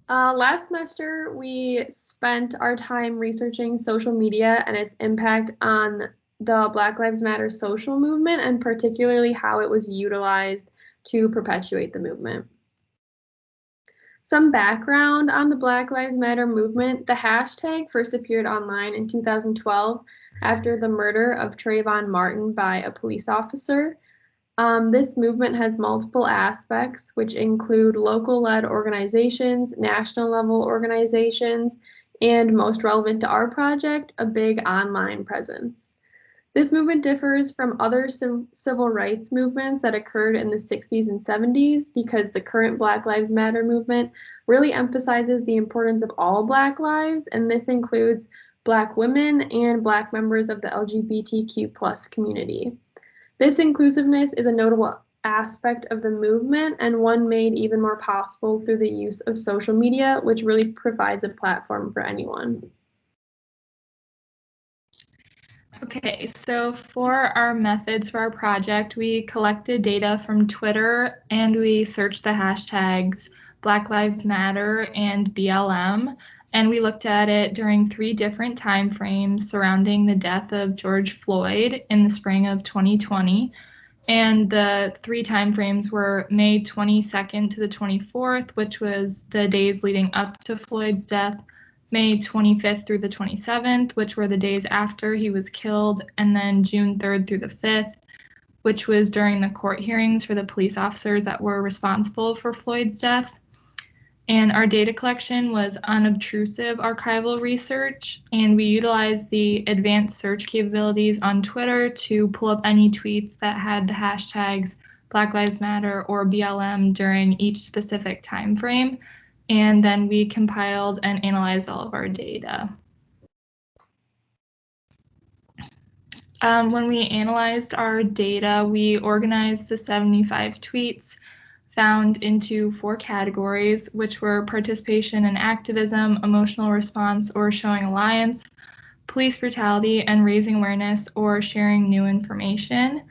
Last semester, we spent our time researching social media and its impact on the Black Lives Matter social movement, and particularly how it was utilized to perpetuate the movement. Some background on the Black Lives Matter movement. The hashtag first appeared online in 2012 after the murder of Trayvon Martin by a police officer. This movement has multiple aspects, which include local-led organizations, national-level organizations, and most relevant to our project, a big online presence. This movement differs from other civil rights movements that occurred in the 60s and 70s because the current Black Lives Matter movement really emphasizes the importance of all Black lives, and this includes Black women and Black members of the LGBTQ+ community. This inclusiveness is a notable aspect of the movement and one made even more possible through the use of social media, which really provides a platform for anyone. Okay, so for our methods for our project, we collected data from Twitter and we searched the hashtags Black Lives Matter and BLM, and we looked at it during 3 different time frames surrounding the death of George Floyd in the spring of 2020. And the 3 time frames were May 22nd to the 24th, which was the days leading up to Floyd's death, May 25th through the 27th, which were the days after he was killed, and then June 3rd through the 5th, which was during the court hearings for the police officers that were responsible for Floyd's death. And our data collection was unobtrusive archival research, and we utilized the advanced search capabilities on Twitter to pull up any tweets that had the hashtags Black Lives Matter or BLM during each specific time frame. And then we compiled and analyzed all of our data. When we analyzed our data, we organized the 75 tweets found into 4 categories, which were participation and activism, emotional response or showing alliance, police brutality, and raising awareness or sharing new information.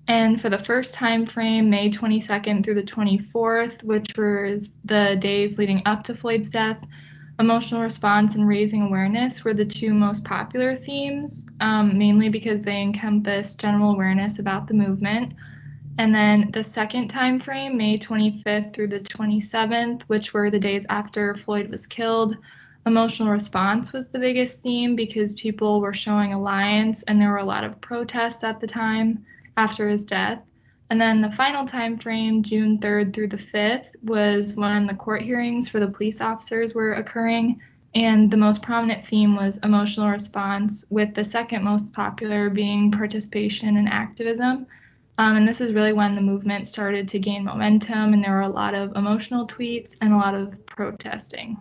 And for the first time frame, May 22nd through the 24th, which was the days leading up to Floyd's death, emotional response and raising awareness were the 2 most popular themes, mainly because they encompass general awareness about the movement. And then the second time frame, May 25th through the 27th, which were the days after Floyd was killed, emotional response was the biggest theme because people were showing alliance and there were a lot of protests at the time after his death. And then the final time frame, June 3rd through the 5th, was when the court hearings for the police officers were occurring, and the most prominent theme was emotional response, with the second most popular being participation and activism. And this is really when the movement started to gain momentum, and there were a lot of emotional tweets and a lot of protesting.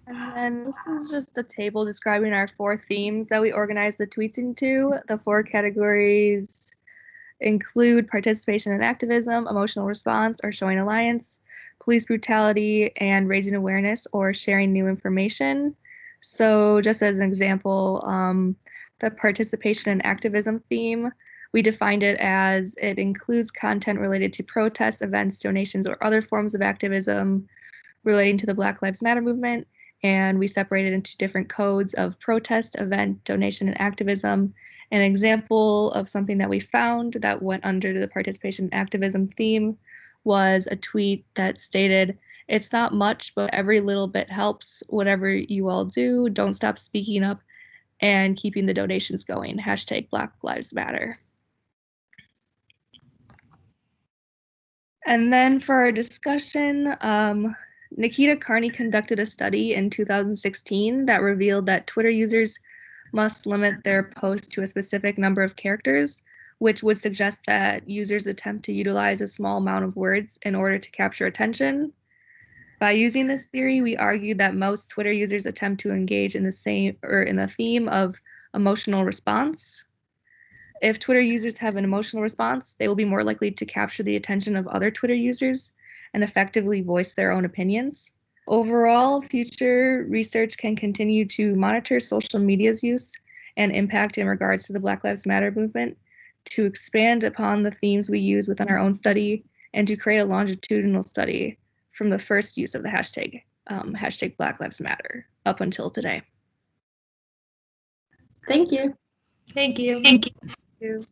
And then this is just a table describing our 4 themes that we organized the tweets into. The 4 categories include participation and activism, emotional response or showing alliance, police brutality, and raising awareness or sharing new information. So just as an example, the participation and activism theme, we defined it as it includes content related to protests, events, donations, or other forms of activism relating to the Black Lives Matter movement. And we separated into different codes of protest, event, donation, and activism. An example of something that we found that went under the participation and activism theme was a tweet that stated, "It's not much, but every little bit helps. Whatever you all do, don't stop speaking up and keeping the donations going. Hashtag Black Lives Matter." And then for our discussion, Nikita Carney conducted a study in 2016 that revealed that Twitter users must limit their posts to a specific number of characters, which would suggest that users attempt to utilize a small amount of words in order to capture attention. By using this theory, we argued that most Twitter users attempt to engage in the theme of emotional response. If Twitter users have an emotional response, they will be more likely to capture the attention of other Twitter users and effectively voice their own opinions. Overall, future research can continue to monitor social media's use and impact in regards to the Black Lives Matter movement to expand upon the themes we use within our own study and to create a longitudinal study from the first use of the hashtag, hashtag Black Lives Matter, up until today. Thank you. Thank you. Thank you.